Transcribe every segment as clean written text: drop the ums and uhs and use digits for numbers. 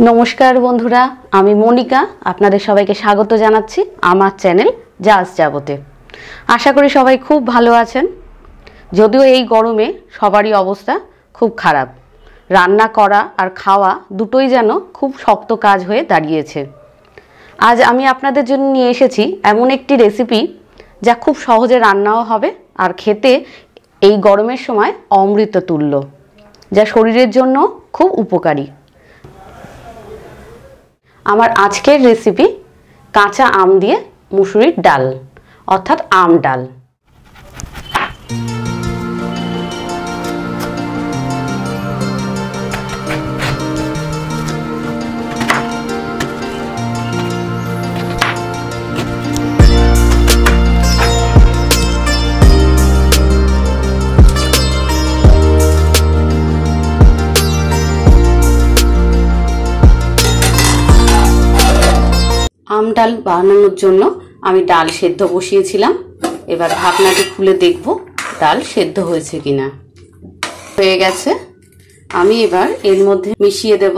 नमस्कार बंधुरा आमी मनिका आपनादेर सबाइके स्वागत जानाच्छि आमार चैनल जाज जाबते। आशा करी सबाई खूब भालो आछेन। यदिओ एई गरमे सबारই अवस्था खूब खाराप, रान्ना करा और खावा दुटोई जेन खूब शक्त काज हये दाड़िয়েছে। आज आमी आपनादेर जन्य निये एसेछि एमन एकटी रेसिपि जा खूब सहजे रान्नाओ हबे और खेते एई गरमेर समय अमृत तुल्य, जा शरीरेर जन्य खूब उपकारी। आमार आजकेर रेसिपि काँचा आम दिए मुसुरिर डाल अर्थात आम डाल। आम डाल बानानोर जोन्नो आमी डाल सेদ্ধ बसिয়েছিলাম। এবার ঢাকনাটি খুলে দেখব ডাল সেদ্ধ হয়েছে কিনা। হয়ে গেছে। আমি এবার এর মধ্যে মিশিয়ে দেব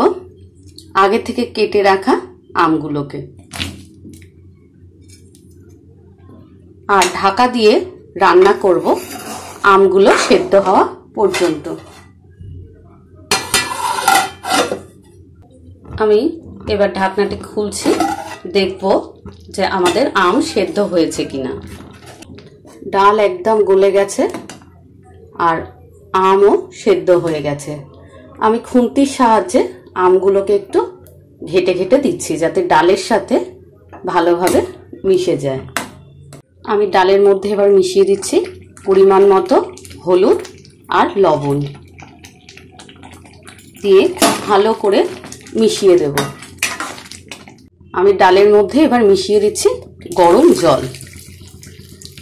আগে থেকে কেটে রাখা আমগুলোকে আর ঢাকা দিয়ে রান্না করব আমগুলো সেদ্ধ হওয়া পর্যন্ত। আমি এবার ঢাকনাটি খুলছি, देखबो जे आमादेर आम सेদ্ধ হয়েছে কিনা। ডাল একদম গলে গেছে আর আমও সেদ্ধ হয়ে গেছে। আমি খুন্তির সাহায্যে আমগুলোকে একটু ঘেটে ঘেটে দিচ্ছি যাতে ডালের সাথে ভালোভাবে মিশে যায়। আমি ডালের মধ্যে এবার মিশিয়ে দিচ্ছি পরিমাণ মতো হলুদ আর লবণ দিয়ে ভালো করে মিশিয়ে দেব। আমি ডালের মধ্যে এবার মিশিয়ে দিচ্ছি গরম জল।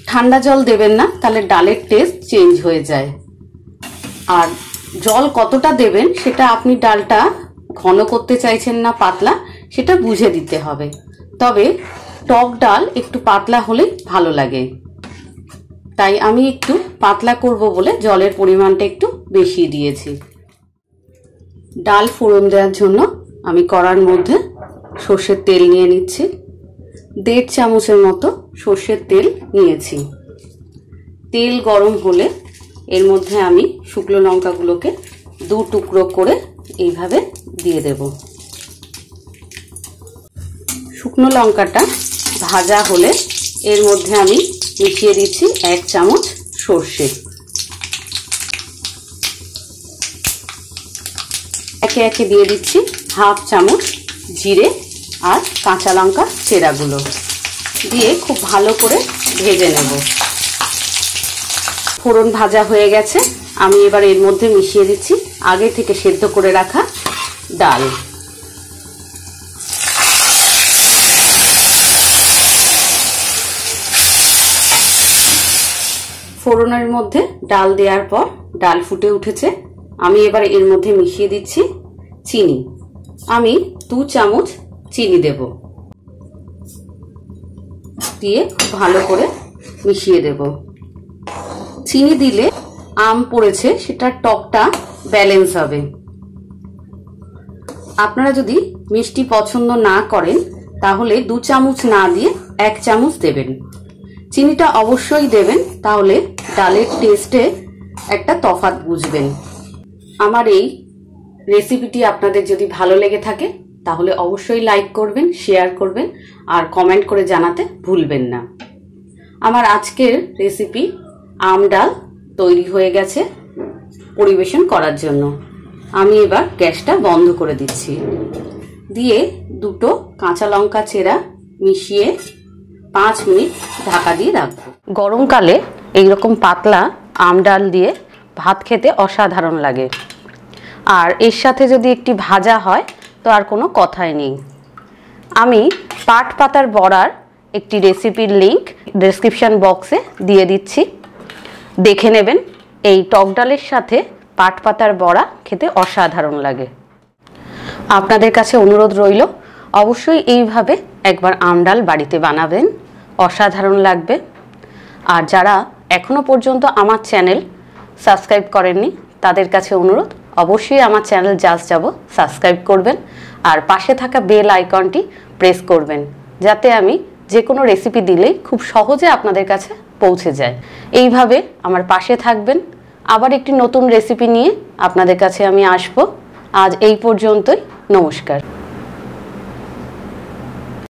ঠান্ডা জল দেবেন না, তাহলে ডালের টেস্ট চেঞ্জ হয়ে যায়। আর জল কতটা দেবেন সেটা আপনি ডালটা ঘন করতে চাইছেন না পাতলা সেটা বুঝে দিতে হবে। তবে টক ডাল একটু পাতলা হলেই ভালো লাগে, তাই আমি একটু পাতলা করব বলে জলের পরিমাণটা একটু বেশি দিয়েছি। ডাল ফোড়ন দেওয়ার জন্য আমি কড়ার মধ্যে সর্ষের তেল নিয়ে নিচ্ছি। 1.5 চামচের মতো সর্ষের তেল নিয়েছি। তেল গরম হলে এর মধ্যে আমি শুকনো লঙ্কাগুলোকে 2 টুকরো করে এইভাবে দিয়ে দেব। শুকনো লঙ্কাটা ভাজা হলে এর মধ্যে আমি মিশিয়ে দিচ্ছি 1 চামচ সর্ষে। একে একে দিয়ে দিচ্ছি 1/2 চামচ জিরে আর কাঁচা লঙ্কা চেরাগুলো দিয়ে খুব ভালো করে ভেজে নেব। ফোড়ন ভাজা হয়ে গেছে। আমি এবার এর মধ্যে মিশিয়ে দিচ্ছি আগে থেকে সেদ্ধ করে রাখা ডাল। ফোড়নের মধ্যে ডাল দেওয়ার পর ডাল ফুটে উঠেছে। আমি এবার এর মধ্যে মিশিয়ে দিচ্ছি চিনি। আমি 2 চামচ চিনি দেব, দিয়ে ভালো করে মিশিয়ে দেব। চিনি দিলে আম পড়েছে সেটা টকটা ব্যালেন্স হবে। আপনারা যদি মিষ্টি পছন্দ না করেন তাহলে 2 চামচ না দিয়ে 1 চামচ দেবেন। চিনিটা অবশ্যই দেবেন, তাহলে ডালের টেস্টে একটা তফাৎ বুঝবেন। আমার এই রেসিপিটি আপনাদের যদি ভালো লেগে থাকে তাহলে অবশ্যই লাইক করবেন, শেয়ার করবেন আর কমেন্ট করে জানাতে ভুলবেন না। আমার আজকের রেসিপি আম ডাল তৈরি হয়ে গেছে পরিবেশন করার জন্য। আমি এবার গ্যাসটা বন্ধ করে দিচ্ছি, দিয়ে 2টো কাঁচা লঙ্কা চেরা মিশিয়ে 5 মিনিট ঢাকা দিয়ে রাখবো। গরমকালে এইরকম পাতলা আম ডাল দিয়ে ভাত খেতে অসাধারণ লাগে। আর এর সাথে যদি একটি ভাজা হয় তো আর কোনো কথাই নেই। আমি পাট পাতার বড়ার একটি রেসিপির লিংক ডেসক্রিপশন বক্সে দিয়ে দিচ্ছি, দেখে নেবেন। এই টক ডালের সাথে পাট পাতার বড়া খেতে অসাধারণ লাগে। আপনাদের কাছে অনুরোধ রইল অবশ্যই এইভাবে একবার আম ডাল বাড়িতে বানাবেন, অসাধারণ লাগবে। আর যারা এখনো পর্যন্ত আমার চ্যানেল সাবস্ক্রাইব করেননি তাদের কাছে অনুরোধ অবশ্যই আমার চ্যানেল জাস্ট যাব সাবস্ক্রাইব করবেন আর পাশে থাকা বেল আইকনটি প্রেস করবেন, যাতে আমি যে কোনো রেসিপি দিলেই খুব সহজে আপনাদের কাছে পৌঁছে যায়। এইভাবে আমার পাশে থাকবেন। আবার একটি নতুন রেসিপি নিয়ে আপনাদের কাছে আমি আসব। আজ এই পর্যন্তই। নমস্কার।